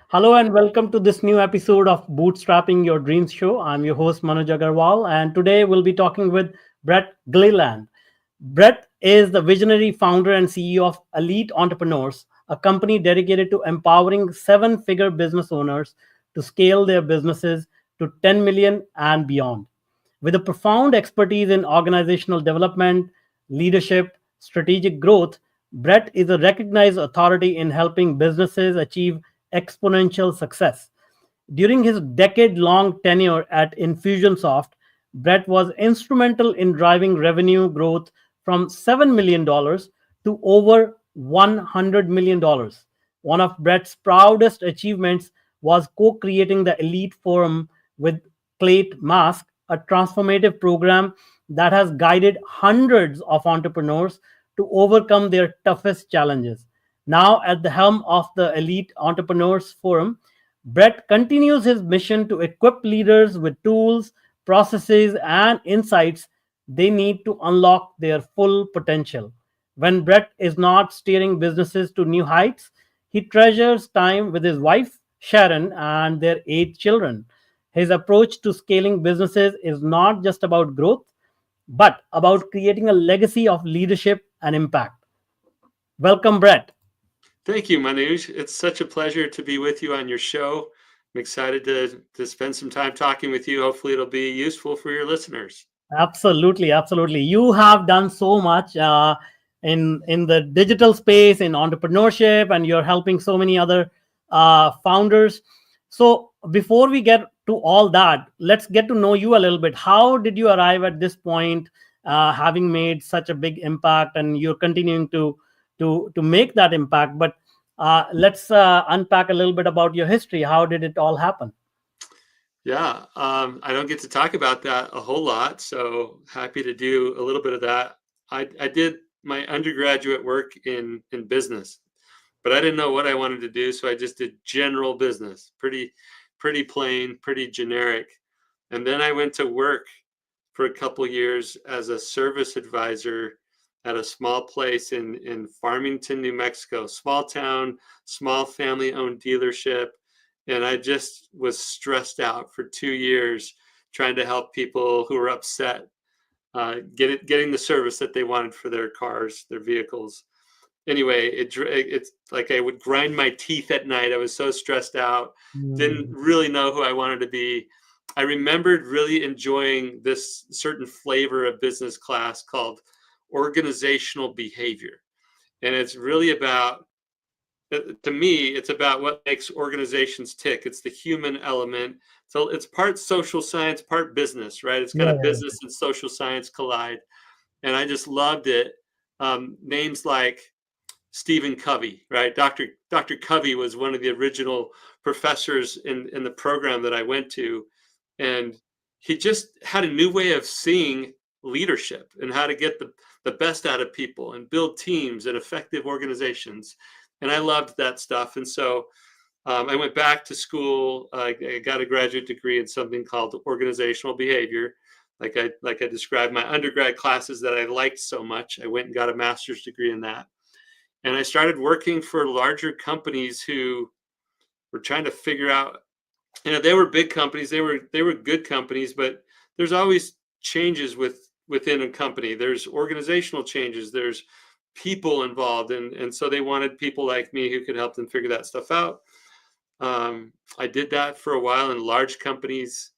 Hello and welcome to this new episode of Bootstrapping Your Dreams Show. I'm your host Manoj Agarwal, and today we'll be talking with Brett Gilliland. Brett is the visionary founder and CEO of Elite Entrepreneurs, a company dedicated to empowering seven-figure business owners to scale their businesses to 10 million and beyond. With a profound expertise in organizational development, leadership, strategic growth, Brett is a recognized authority in helping businesses achieve exponential success. During his decade long tenure at Infusionsoft, Brett was instrumental in driving revenue growth from $7 million dollars to over $100 million. Dollars. One of Brett's proudest achievements was co creating the Elite Forum with Clate Mask, a transformative program that has guided hundreds of entrepreneurs to overcome their toughest challenges. Now, at the helm of the Elite Entrepreneurs Forum, Brett continues his mission to equip leaders with tools, processes, and insights they need to unlock their full potential. When Brett is not steering businesses to new heights, he treasures time with his wife, Sharon, and their 8 children. His approach to scaling businesses is not just about growth, but about creating a legacy of leadership and impact. Welcome, Brett. Thank you, Manoj. It's such a pleasure to be with you on your show. I'm excited to spend some time talking with you. Hopefully, it'll be useful for your listeners. Absolutely, absolutely. You have done so much in the digital space, in entrepreneurship, and you're helping so many other founders. So before we get to all that, let's get to know you a little bit. How did you arrive at this point, having made such a big impact, and you're continuing to make that impact? But let's unpack a little bit about your history. How did it all happen? Yeah, I don't get to talk about that a whole lot, so happy to do a little bit of that. I did my undergraduate work in business, but I didn't know what I wanted to do, so I just did general business, pretty plain, pretty generic. And then I went to work for a couple years as a service advisor at a small place in Farmington, New Mexico, small town, small family owned dealership. And I just was stressed out for 2 years trying to help people who were upset getting the service that they wanted for their cars, their vehicles. Anyway, it's like I would grind my teeth at night. I was so stressed out, didn't Mm, really know who I wanted to be. I remembered really enjoying this certain flavor of business class called organizational behavior. And it's really about, to me, it's about what makes organizations tick. It's the human element. So it's part social science, part business, right? It's kind yeah, of business and social science collide. And I just loved it. Names like Stephen Covey, right? Dr. Covey was one of the original professors in the program that I went to. And he just had a new way of seeing leadership and how to get the best out of people and build teams and effective organizations. And I loved that stuff. And so I went back to school. I got a graduate degree in something called organizational behavior. Like I described my undergrad classes that I liked so much. I went and got a master's degree in that. And I started working for larger companies who were trying to figure out, they were big companies, they were good companies, but there's always changes within a company. There's organizational changes, there's people involved, and so they wanted people like me who could help them figure that stuff out. I did that for a while in large companies.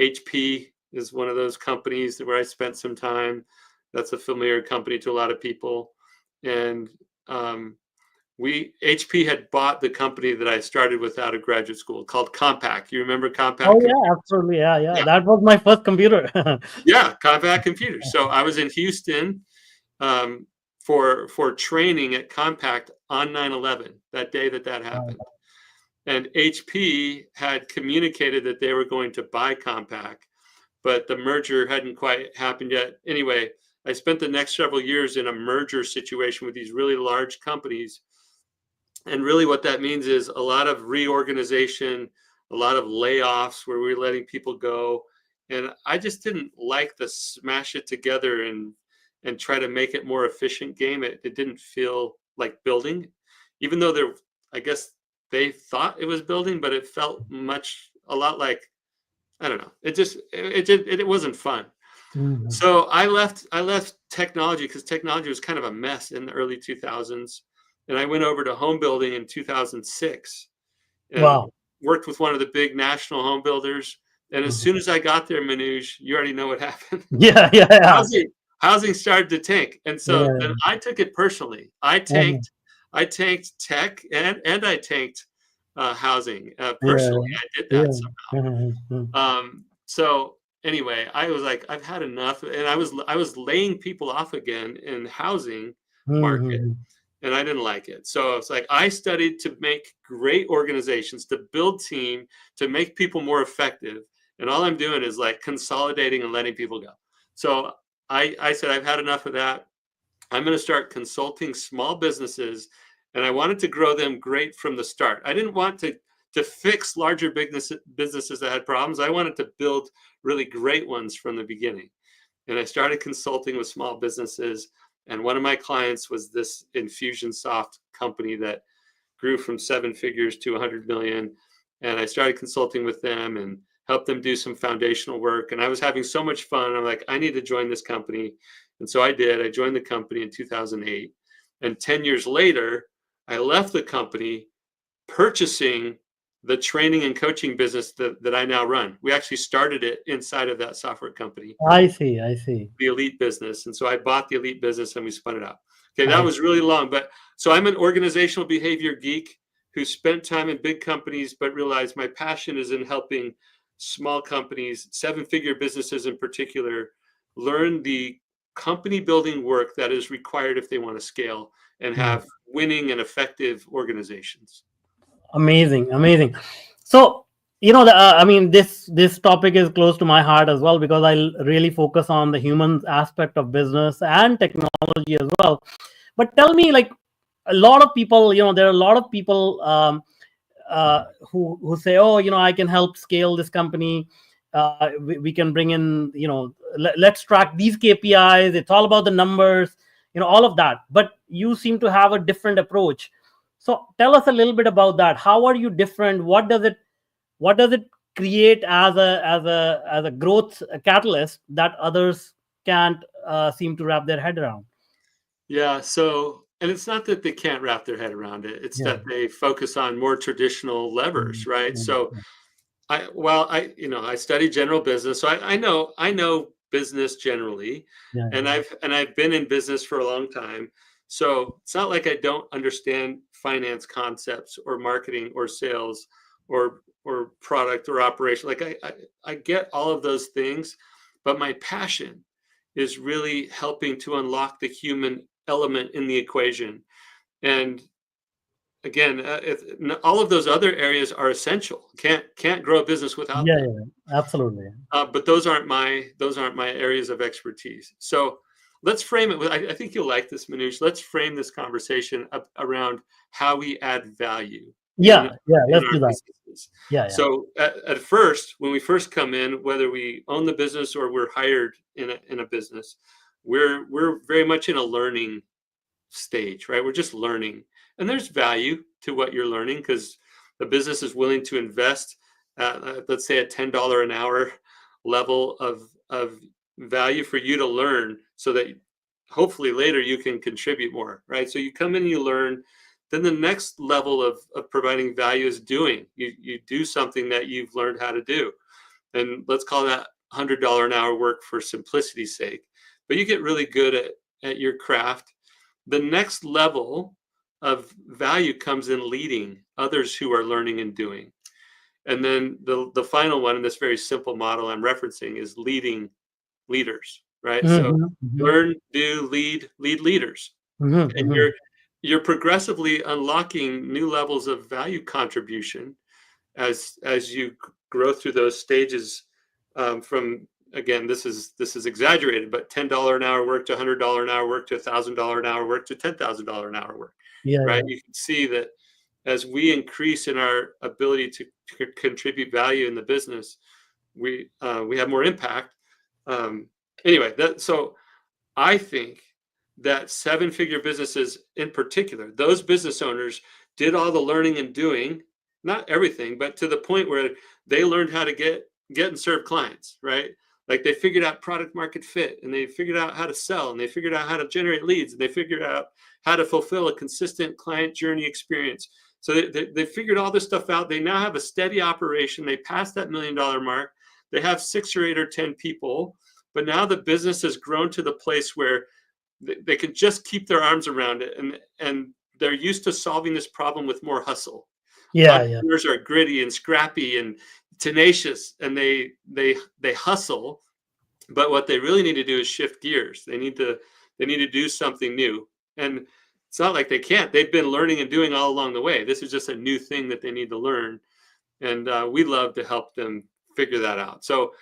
HP is one of those companies where I spent some time. That's a familiar company to a lot of people. And um, we HP had bought the company that I started with out of graduate school called Compaq. You remember oh Compaq yeah, Computers? absolutely. Yeah, yeah. Yeah, That was my first computer. yeah, Compaq Computers. So I was in Houston um, for training at Compaq on 9/11, that day that happened. And HP had communicated that they were going to buy Compaq, but the merger hadn't quite happened yet. Anyway, I spent the next several years in a merger situation with these really large companies. And really, what that means is a lot of reorganization, a lot of layoffs where we were letting people go. And I just didn't like the smash it together and try to make it more efficient game. It didn't feel like building, even though I guess they thought it was building, but it felt a lot like, I don't know. It wasn't fun. Mhm. So I left technology because technology was kind of a mess in the early 2000s. And I went over to home building in 2006 and Wow. worked with one of the big national home builders. And as Mhm. soon as I got there, Manoj, you already know what happened. Yeah, yeah, yeah, Housing started to tank. And so then yeah. I took it personally. Mhm. I tanked tech and I tanked housing Yeah, personally. I did that yeah. somehow. Mhm, mhm, So anyway, I was like, I've had enough, and I was laying people off again in housing market, mhm. and I didn't like it. So it's like I studied to make great organizations, to build team, to make people more effective, and all I'm doing is like consolidating and letting people go. So I said I've had enough of that. I'm going to start consulting small businesses, and I wanted to grow them great from the start. I didn't want to fix larger businesses that had problems. I wanted to build really great ones from the beginning. And I started consulting with small businesses. And one of my clients was this Infusionsoft company that grew from 7 figures to 100 million. And I started consulting with them and helped them do some foundational work. And I was having so much fun. I'm like, I need to join this company. And so I did. I joined the company in 2008. And 10 years later, I left the company purchasing the training and coaching business that I now run. We actually started it inside of that software company, I see, I see. the Elite business. And so I bought the Elite business and we spun it out. Okay, that I was really long. But so I'm an organizational behavior geek who spent time in big companies, but realized my passion is in helping small companies, 7-figure businesses in particular, learn the company building work that is required if they want to scale and mm. have winning and effective organizations. Amazing, amazing. So, I mean, this topic is close to my heart as well because I really focus on the human aspect of business and technology as well. But tell me, like, a lot of people, there are a lot of people who say, oh, I can help scale this company. We can bring in, let's track these KPIs. It's all about the numbers, all of that. But you seem to have a different approach. So tell us a little bit about that. How are you different? What does it create as a growth catalyst that others can't seem to wrap their head around? Yeah. So, and it's not that they can't wrap their head around it. It's Yeah. that they focus on more traditional levers, Mm, right? mm, So I study general business. So I know business generally, yeah, and I've been in business for a long time. So it's not like I don't understand finance concepts or marketing or sales or product or operation. Like I get all of those things, but my passion is really helping to unlock the human element in the equation. And again, all of those other areas are essential. Can't grow a business without yeah, them. yeah, absolutely. But those aren't my areas of expertise. So let's frame it with. I think you'll like this, Manoj. Let's frame this conversation around how we add value in Yeah, yeah, in let's our do that. businesses. Yeah, yeah. So at first, when we first come in, whether we own the business or we're hired in a business, we're very much in a learning stage, right? We're just learning. And there's value to what you're learning because the business is willing to invest, let's say, a $10 an hour level of value for you to learn so that hopefully later you can contribute more, right? So you come in, you learn. Then the next level of providing value is doing. You do something that you've learned how to do. And let's call that $100 an hour work for simplicity's sake. But you get really good at your craft. The next level of value comes in leading others who are learning and doing. And then the final one in this very simple model I'm referencing is leading leaders, right? So Mhm, mhm, learn, do, lead leaders. mhm, And mhm. you're progressively unlocking new levels of value contribution as you grow through those stages from again this is exaggerated, but $10 an hour work to $100 an hour work to $1,000 an hour work to $10,000 an hour work, Yeah, right? yeah. You can see that as we increase in our ability to contribute value in the business, we have more impact. Um, anyway, that so I think that 7-figure businesses in particular, those business owners did all the learning and doing, not everything, but to the point where they learned how to get and serve clients, right? Like they figured out product market fit, and they figured out how to sell, and they figured out how to generate leads, and they figured out how to fulfill a consistent client journey experience. So they figured all this stuff out. They now have a steady operation. They passed that $1 million mark. They have 6 or 8 or 10 people, but now the business has grown to the place where they can just keep their arms around it, and they're used to solving this problem with more hustle. Yeah, yeah. Entrepreneurs are gritty and scrappy and tenacious, and they hustle, but what they really need to do is shift gears. They need to do something new, and it's not like they can't. They've been learning and doing all along the way. This is just a new thing that they need to learn, and we love to help them figure that out. So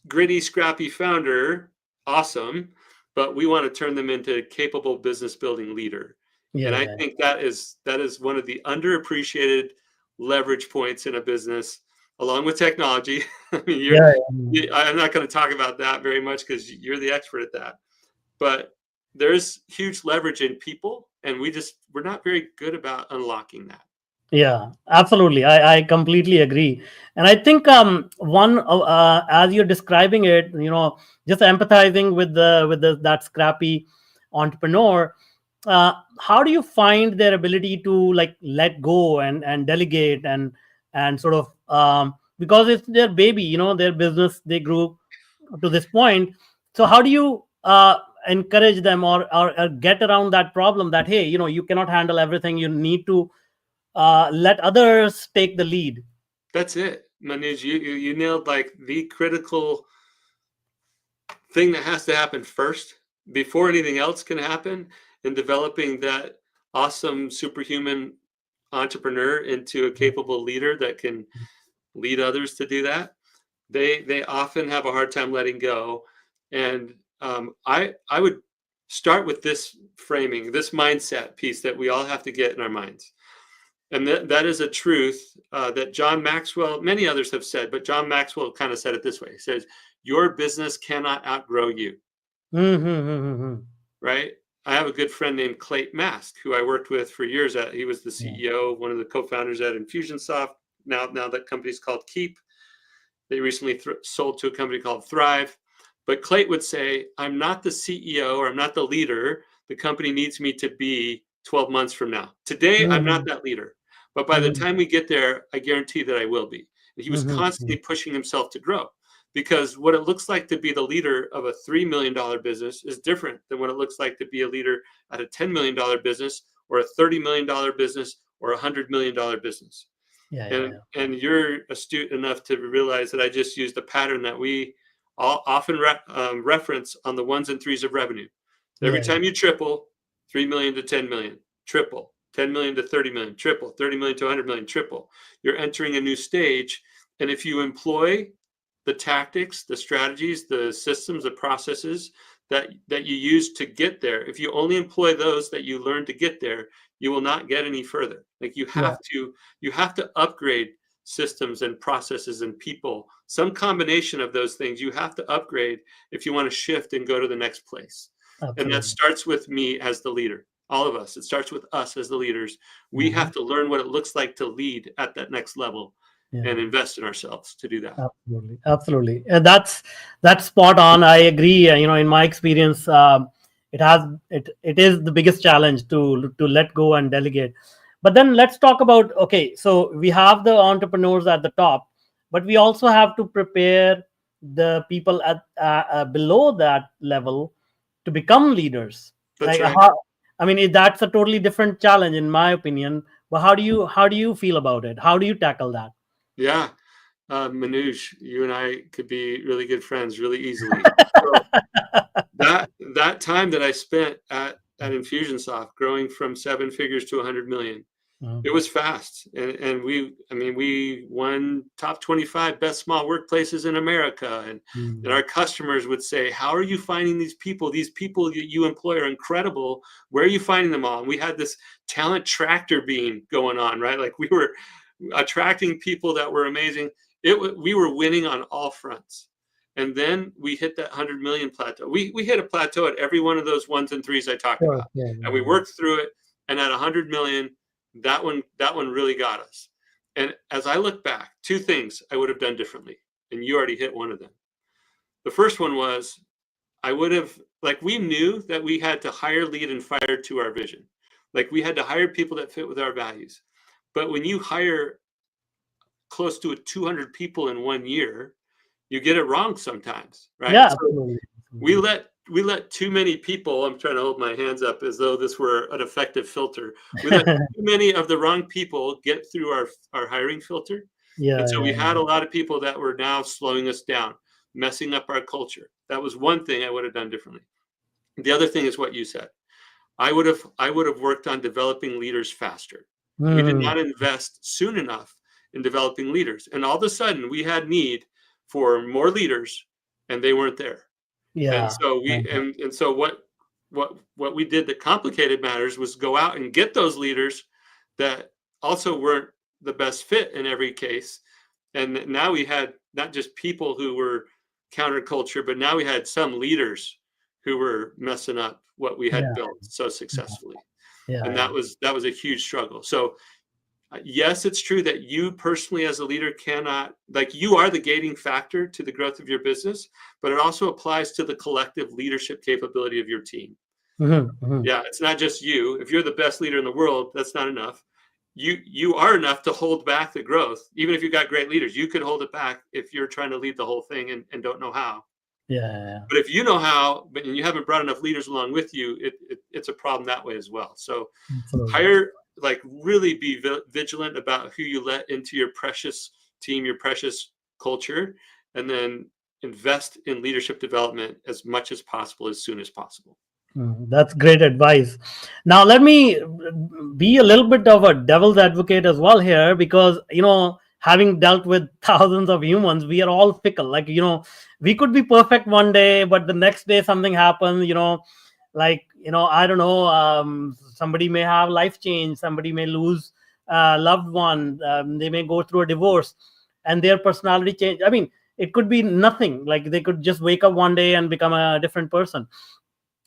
gritty, scrappy founder, awesome, but we want to turn them into a capable business building leader. And I think that is one of the underappreciated leverage points in a business, along with technology. I mean, I'm not going to talk about that very much because you're the expert at that. But there's huge leverage in people, and we're not very good about unlocking that. Yeah, absolutely. I completely agree. And I think as you're describing it, just empathizing with that scrappy entrepreneur, how do you find their ability to like let go and delegate and sort of because it's their baby, their business, they grew to this point. So how do you encourage them or get around that problem that, hey, you cannot handle everything, you need to let others take the lead? That's it, Manoj. You nailed like the critical thing that has to happen first before anything else can happen in developing that awesome superhuman entrepreneur into a capable leader that can lead others to do that. They often have a hard time letting go, and I would start with this framing, this mindset piece that we all have to get in our minds. And that is a truth that John Maxwell, many others have said, but John Maxwell kind of said it this way. He says, your business cannot outgrow you. Right? I have a good friend named Clate Mask, who I worked with for years. He was the CEO, one of the co-founders at Infusionsoft. Now that company's called Keep. They recently sold to a company called Thrive. But Clate would say, I'm not the CEO or I'm not the leader the company needs me to be 12 months from now. Today, I'm not that leader. But by the time we get there, I guarantee that I will be. And he was constantly pushing himself to grow, because what it looks like to be the leader of a $3 million business is different than what it looks like to be a leader at a $10 million business or a $30 million business or a $100 million business. And you're astute enough to realize that I just used a pattern that we all often reference on the 1s and 3s of revenue. Every time you triple, 3 million to 10 million, triple, 10 million to 30 million, triple, 30 million to 100 million, triple. You're entering a new stage. And if you employ the tactics, the strategies, the systems, the processes that you use to get there, if you only employ those that you learn to get there, you will not get any further. Like you have to upgrade systems and processes and people, some combination of those things you have to upgrade if you want to shift and go to the next place. Absolutely. And that starts with me as the leader. All of us. It starts with us as the leaders. We have to learn what it looks like to lead at that next level and invest in ourselves to do that. Absolutely. That's spot on. I agree. In my experience, it is the biggest challenge to let go and delegate. But then let's talk about, okay, so we have the entrepreneurs at the top, but we also have to prepare the people at below that level to become leaders. That's right. That's a totally different challenge in my opinion. But how do you feel about it? How do you tackle that? Yeah. Manoj, you and I could be really good friends really easily. So that time that I spent at Infusionsoft, growing from 7 figures to 100 million, it was fast. And we won top 25 best small workplaces in America. And our customers would say, how are you finding these people? These people you employ are incredible. Where are you finding them all? And we had this talent tractor beam going on, right? Like we were attracting people that were amazing. We were winning on all fronts. And then we hit that 100 million plateau. We hit a plateau at every one of those 1s and 3s I talked about. And we worked through it. And at 100 million, that one really got us. And as I look back, two things I would have done differently, and you already hit one of them. The first one was I would have, like, we knew that we had to hire, lead, and fire to our vision. Like, we had to hire people that fit with our values. But when you hire close to 200 people in 1 year, you get it wrong sometimes, right? Yeah, So absolutely. we let too many people, I'm trying to hold my hands up as though this were an effective filter. We let too many of the wrong people get through our hiring filter. Yeah, And so we yeah, had a lot of people that were now slowing us down, messing up our culture. That was one thing I would have done differently. The other thing is what you said. I would have worked on developing leaders faster. We did Mhm. not invest soon enough in developing leaders. And all of a sudden we had need for more leaders and they weren't there. And Yeah. so what we did that complicated matters was go out and get those leaders that also weren't the best fit in every case. And now we had not just people who were counterculture, but now we had some leaders who were messing up what we had Yeah. built so successfully. Yeah. And Yeah. that was a huge struggle. So yes, it's true that you personally as a leader cannot, like, you are the gating factor to the growth of your business, but it also applies to the collective leadership capability of your team. Mhm, mhm. Yeah, it's not just you. If you're the best leader in the world, that's not enough. You are enough to hold back the growth. Even if you've got great leaders, you could hold it back if you're trying to lead the whole thing and don't know how. Yeah, yeah, But if you know how, but you haven't brought enough leaders along with you, it's a problem that way as well. So absolutely. hire, like, really be vigilant about who you let into your precious team, your precious culture, and then invest in leadership development as much as possible, as soon as possible. That's great advice. Now, let me be a little bit of a devil's advocate as well here, because, having dealt with thousands of humans, we are all fickle. Like, we could be perfect one day, but the next day something happens, like, I don't know, somebody may have life change, somebody may lose a loved one, they may go through a divorce, and their personality change. I mean, it could be nothing. Like, they could just wake up one day and become a different person.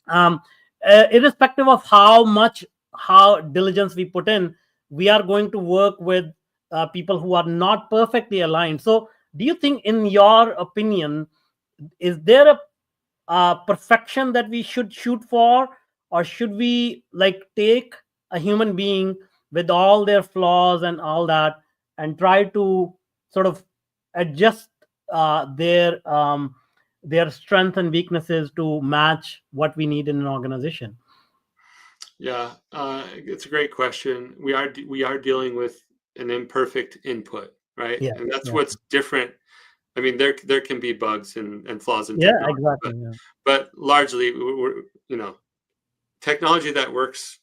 um, Irrespective of how diligence we put in, we are going to work with people who are not perfectly aligned. So do you think, in your opinion, is there a perfection that we should shoot for, or should we, like, take a human being with all their flaws and all that, and try to sort of adjust their strengths and weaknesses to match what we need in an organization? Yeah, it's a great question. We are dealing with an imperfect input, right? Yeah, And that's yeah, what's different. I mean, there can be bugs and flaws in yeah, technology, exactly. Yeah, but largely, technology that works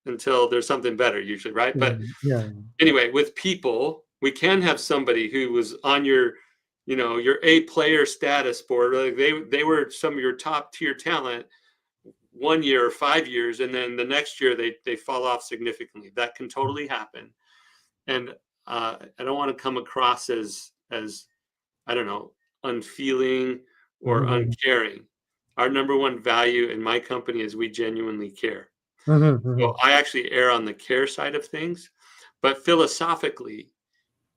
until there's something better, usually, right? yeah, But yeah, anyway, with people, we can have somebody who was on your A player status board. Like, they were some of your top tier talent 1 year or 5 years, and then the next year they fall off significantly. That can totally happen. And I don't want to come across as I don't know, unfeeling or mhm, uncaring. Our number one value in my company is we genuinely care. mhm, So mhm. I actually err on the care side of things. But philosophically,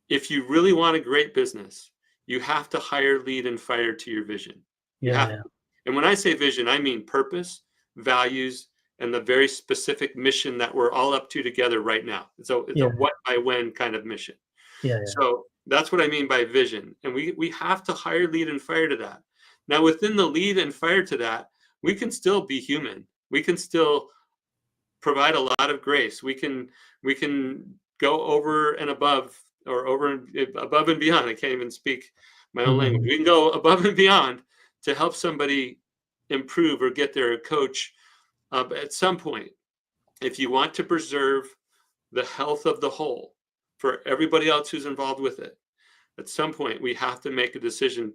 if you really want a great business, you have to hire, lead, and fire to your vision. You Yeah, have yeah, to. And when I say vision, I mean purpose, values, and the very specific mission that we're all up to together right now. So it's a yeah, what by when kind of mission. yeah, yeah, So that's what I mean by vision. And we have to hire, lead, and fire to that. Now, within the lead and fire to that, we can still be human. We can still provide a lot of grace. We can go over and above, or above and beyond. I can't even speak my own language. mhm, We can go above and beyond to help somebody improve or get their coach. But at some point, if you want to preserve the health of the whole for everybody else who's involved with it, at some point we have to make a decision.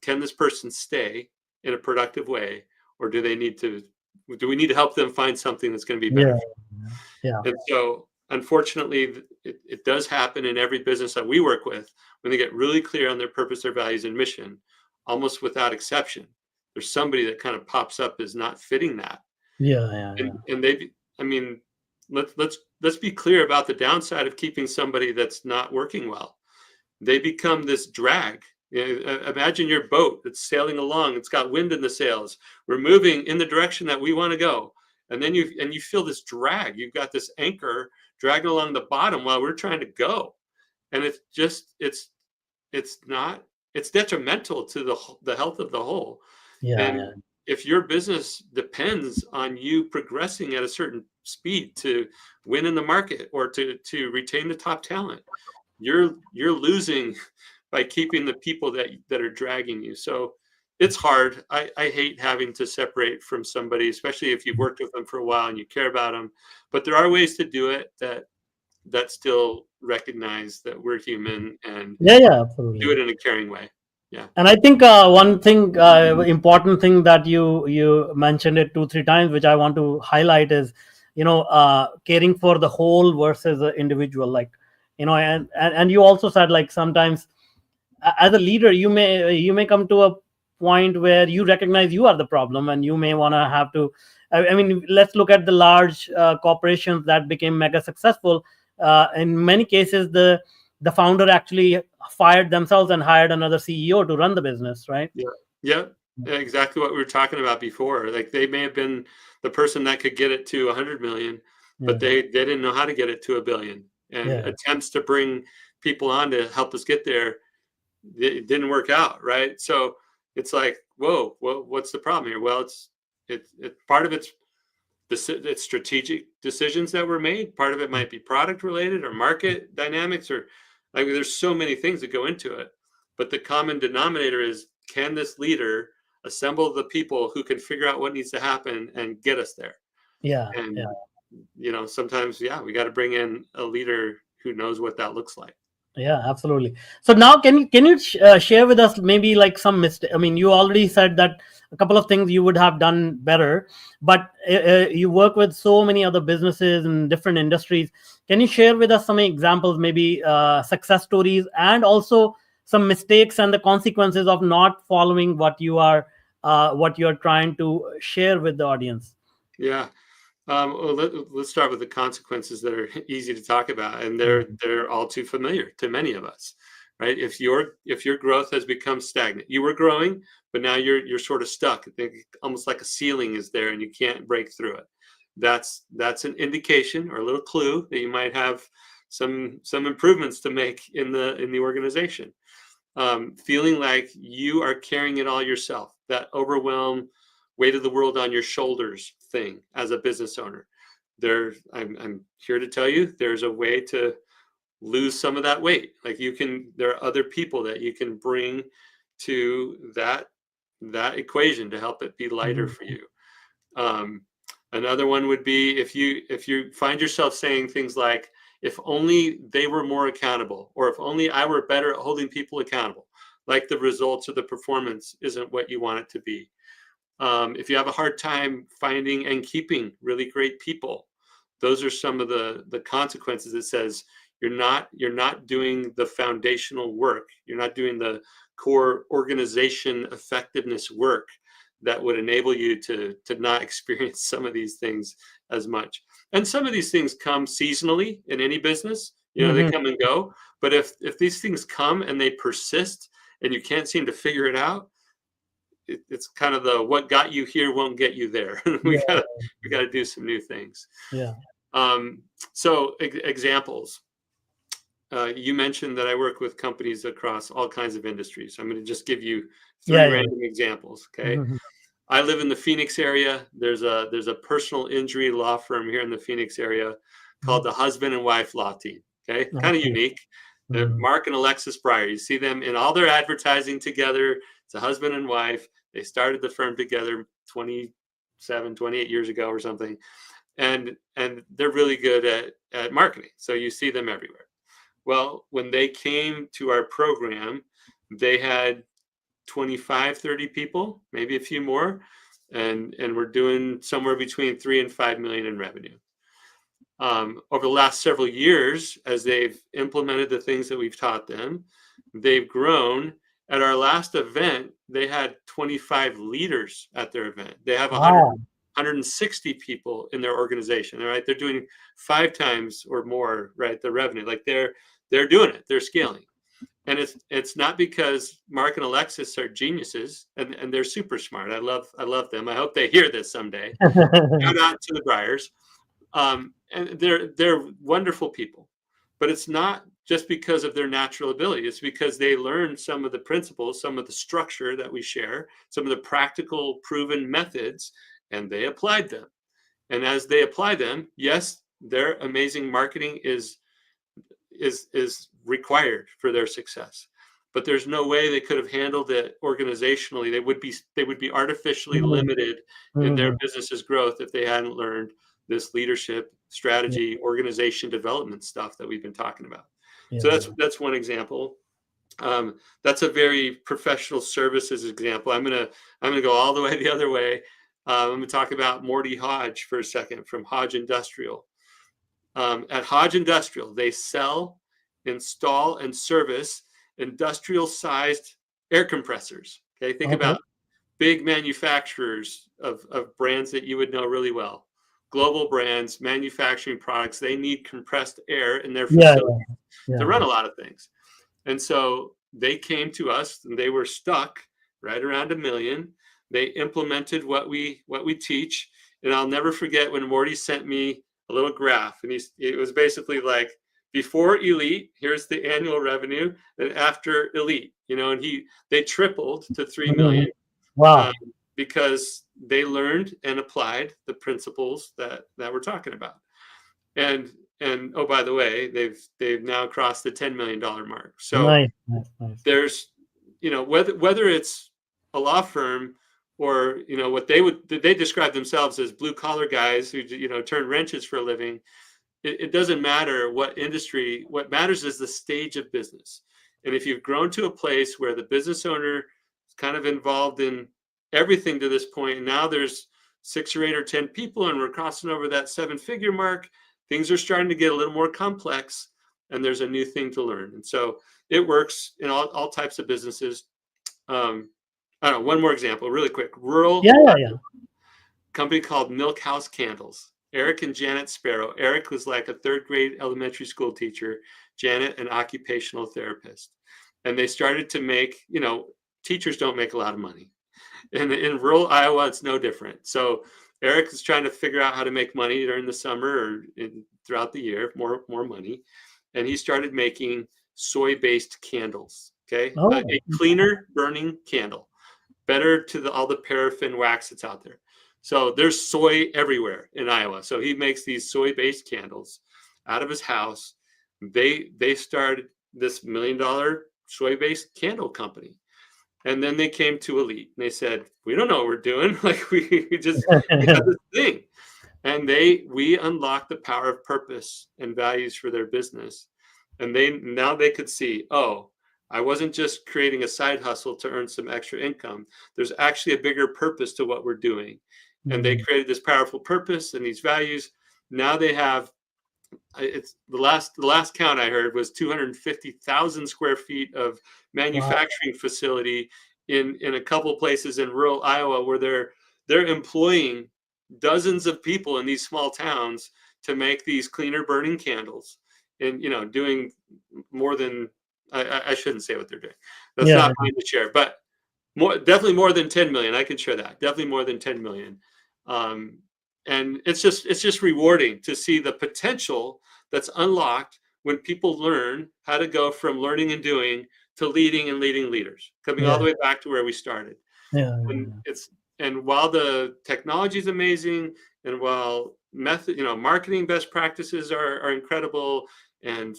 Can this person stay in a productive way, or do we need to help them find something that's going to be better yeah, for yeah, them? And so unfortunately, it does happen in every business that we work with. When they get really clear on their purpose, their values, and mission, almost without exception, there's somebody that kind of pops up as not fitting that. yeah, yeah, yeah, And they I mean, let's be clear about the downside of keeping somebody that's not working well. They become this drag. Imagine your boat that's sailing along. It's got wind in the sails. We're moving in the direction that we want to go, and then you feel this drag. You've got this anchor dragging along the bottom while we're trying to go, and it's not, it's detrimental to the health of the whole. Yeah, And yeah, if your business depends on you progressing at a certain speed to win in the market or to retain the top talent, you're losing by keeping the people that are dragging you. So it's hard. I hate having to separate from somebody, especially if you've worked with them for a while and you care about them. But there are ways to do it that still recognize that we're human and yeah, yeah, do absolutely. it in a caring way. Yeah. And I think one thing, important thing that you mentioned it 2 3 times, which I want to highlight is, caring for the whole versus the individual. Like, and you also said, like, sometimes as a leader you may come to a point where you recognize you are the problem, and you may want to have to, I mean, let's look at the large corporations that became mega successful. In many cases, the founder actually fired themselves and hired another CEO to run the business, right? Yeah. Yeah. Exactly what we were talking about before. Like they may have been the person that could get it to 100 million, but Yeah, they didn't know how to get it to a billion. And yeah, attempts to bring people on to help us get there, it didn't work out, right? So it's like, whoa, what's the problem here? Well, it part of it's strategic decisions that were made. Part of it might be product related or market dynamics, or like there's so many things that go into it. But the common denominator is, can this leader assemble the people who can figure out what needs to happen and get us there? yeah, yeah. And sometimes, yeah, we got to bring in a leader who knows what that looks like. Yeah, absolutely. So now, can you share with us maybe like some mistake? I mean, you already said that a couple of things you would have done better, but you work with so many other businesses in different industries. Can you share with us some examples, maybe success stories, and also some mistakes and the consequences of not following what you are trying to share with the audience? Yeah. Well, let's start with the consequences that are easy to talk about, and Mhm. they're all too familiar to many of us, right? If your growth has become stagnant, you were growing, but now you're sort of stuck. I think almost like a ceiling is there, and you can't break through it. That's an indication or a little clue that you might have some improvements to make in the organization. Feeling like you are carrying it all yourself, that overwhelm, weight of the world on your shoulders thing as a business owner. I'm here to tell you there's a way to lose some of that weight. Like there are other people that you can bring to that equation to help it be lighter Mhm. for you. Um, Another one would be if you find yourself saying things like, if only they were more accountable, or if only I were better at holding people accountable, like the results or the performance isn't what you want it to be. If you have a hard time finding and keeping really great people, those are some of the consequences. It says you're not doing the foundational work. You're not doing the core organization effectiveness work that would enable you to not experience some of these things as much. And some of these things come seasonally in any business. They Mhm. come and go. But if these things come and they persist and you can't seem to figure it out, it's kind of the what got you here won't get you there. we Yeah, gotta we gotta do some new things. yeah, Um, so examples. You mentioned that I work with companies across all kinds of industries. I'm going to just give you three yeah, yeah. random examples. Okay. Mhm. I live in the Phoenix area. There's a personal injury law firm here in the Phoenix area called the Husband and Wife Law Team. Okay, kind of Okay. unique. Mhm. Mark and Alexis Pryor. You see them in all their advertising together. It's a husband and wife. They started the firm together 27, 28 years ago or something, and they're really good at marketing. So you see them everywhere. Well, when they came to our program, they had 25, 30 people, maybe a few more, and we're doing somewhere between 3 and 5 million in revenue. Over the last several years, as they've implemented the things that we've taught them, they've grown. At our last event, they had 25 leaders at their event. They have 100, Wow. 160 people in their organization, right? They're doing 5 times or more, right, the revenue. Like they're doing it, they're scaling. And it's not because Mark and Alexis are geniuses, and they're super smart. I love them. I hope they hear this someday. Shout out to the Briars. And they're wonderful people, but it's not just because of their natural ability. It's because they learned some of the principles, some of the structure that we share, some of the practical proven methods, and they applied them. And as they apply them, yes, their amazing marketing is required for their success. But there's no way they could have handled it organizationally. They would be artificially limited in their business's growth if they hadn't learned this leadership, strategy, organization development stuff that we've been talking about. So that's one example. That's a very professional services example. I'm gonna go all the way the other way. I'm gonna talk about Morty Hodge for a second from Hodge Industrial. At Hodge Industrial, they sell, install, and service industrial-sized air compressors. Okay, think about big manufacturers of brands that you would know really well. Global brands, manufacturing products, they need compressed air in their facilities to run a lot of things. And so they came to us and they were stuck right around $1 million. They implemented what we teach. And I'll never forget when Morty sent me a little graph, and it was basically like, before Elite, here's the annual revenue, and after Elite, and they tripled to 3 million. Wow. Because they learned and applied the principles that we're talking about. And oh, by the way, they've now crossed the $10 million mark. So nice. There's, whether it's a law firm or, what they describe themselves as blue collar guys who, turn wrenches for a living. It doesn't matter what industry. What matters is the stage of business. And if you've grown to a place where the business owner is kind of involved in everything to this point, and now there's 6 or 8 or 10 people, and we're crossing over that 7-figure mark, things are starting to get a little more complex, and there's a new thing to learn. And so it works in all types of businesses. I don't know, one more example, really quick. Rural company called Milk House Candles. Eric and Janet Sparrow. Eric was like a 3rd grade elementary school teacher, Janet an occupational therapist. And they started to make, teachers don't make a lot of money. And in rural Iowa, it's no different. So Eric is trying to figure out how to make money during the summer or throughout the year, more money. And he started making soy-based candles, okay? A cleaner burning candle, better to all the paraffin wax that's out there. So there's soy everywhere in Iowa. So he makes these soy-based candles out of his house. They started this $1 million soy-based candle company. And then they came to Elite and they said, we don't know what we're doing. Like we just we have this thing. And we unlocked the power of purpose and values for their business. And now they could see, I wasn't just creating a side hustle to earn some extra income. There's actually a bigger purpose to what we're doing. And they created this powerful purpose and these values. Now they have, it's the last count I heard was 250,000 square feet of manufacturing facility in a couple places in rural Iowa where they're employing dozens of people in these small towns to make these cleaner burning candles, and doing more than I shouldn't say what they're doing. That's not mine to share, but definitely more than 10 million. I can share that. Definitely more than 10 million. And it's just rewarding to see the potential that's unlocked when people learn how to go from learning and doing to leading and leading leaders, coming all the way back to where we started. And while the technology is amazing, and while marketing best practices are incredible, and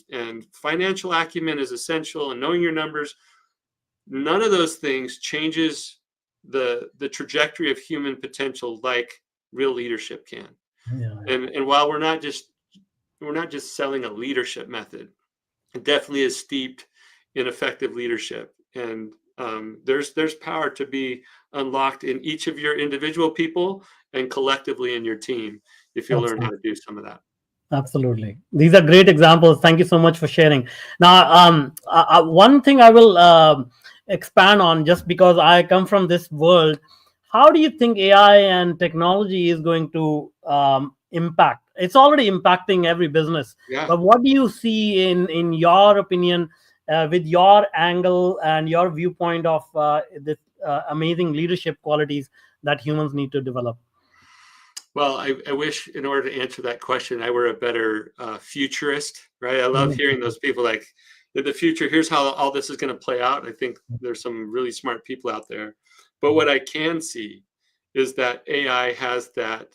financial acumen is essential, and knowing your numbers, none of those things changes the trajectory of human potential like real leadership can. And while we're not just selling a leadership method, it definitely is steeped in effective leadership. And there's power to be unlocked in each of your individual people and collectively in your team if you learn how to do some of that. Absolutely. These are great examples. Thank you so much for sharing. Now, one thing I will expand on, just because I come from this world, how do you think AI and technology is going to impact? It's already impacting every business, Yeah. but what do you see in your opinion, with your angle and your viewpoint of this amazing leadership qualities that humans need to develop? Well, I wish in order to answer that question, I were a better futurist, right? I love hearing those people like, in the future, here's how all this is going to play out. I think there's some really smart people out there. But what I can see is that AI has that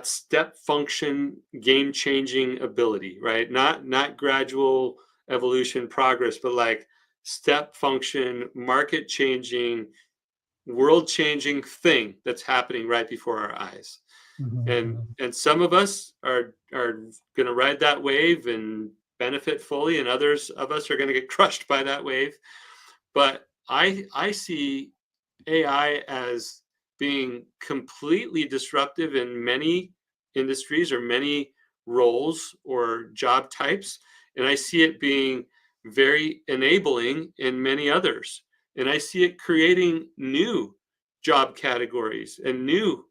step function, game changing ability, right? Not gradual evolution progress, but like step function, market changing, world changing thing that's happening right before our eyes. And some of us are going to ride that wave and benefit fully, and others of us are going to get crushed by that wave. But I see AI as being completely disruptive in many industries or many roles or job types, and I see it being very enabling in many others. And I see it creating new job categories and new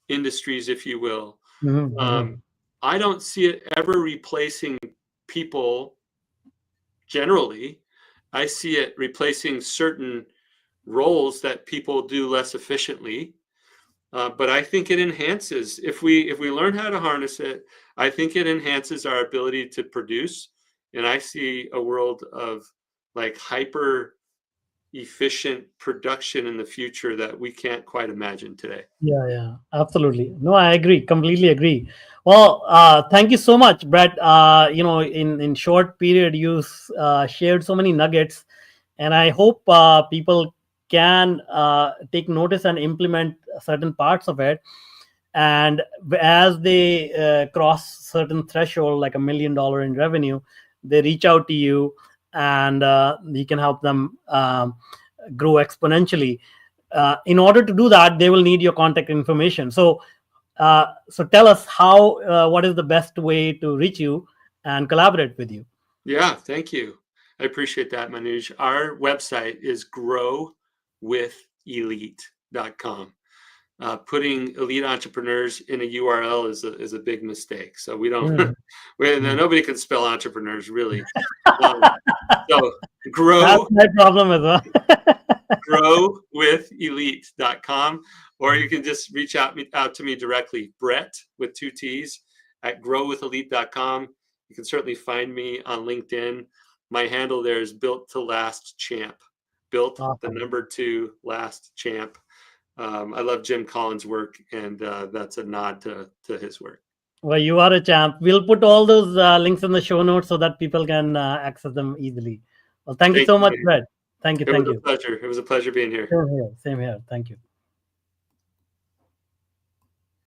industries, if you will. Mhm. I don't see it ever replacing people generally. I see it replacing certain roles that people do less efficiently. But I think it enhances, if we learn how to harness it, I think it enhances our ability to produce. And I see a world of like hyper efficient production in the future that we can't quite imagine today. Yeah, yeah, absolutely. No, I agree, completely agree. Well, thank you so much, Brett. In short period, you shared so many nuggets, and I hope people can take notice and implement certain parts of it. And as they cross certain threshold, like $1 million in revenue, they reach out to you, and you can help them grow exponentially. In order to do that, they will need your contact information. So tell us how, what is the best way to reach you and collaborate with you? Yeah, thank you. I appreciate that, Manoj. Our website is growwithelite.com. Putting elite entrepreneurs in a URL is a big mistake. So we don't, Mhm. nobody can spell entrepreneurs really. Um, so That's grow, my problem as well. growwithelite.com, or you can just reach out to me directly, Brett with 2 T's at growwithelite.com. You can certainly find me on LinkedIn. My handle there is built to last champ, built the Awesome. number 2 last champ. I love Jim Collins' work, and that's a nod to his work. Well, you are a champ. We'll put all those links in the show notes so that people can access them easily. Well, thank you Thank so you, much, man. Brett. Thank you. It was Thank a you. pleasure. It was a pleasure being here. Same here. Same here. Thank you.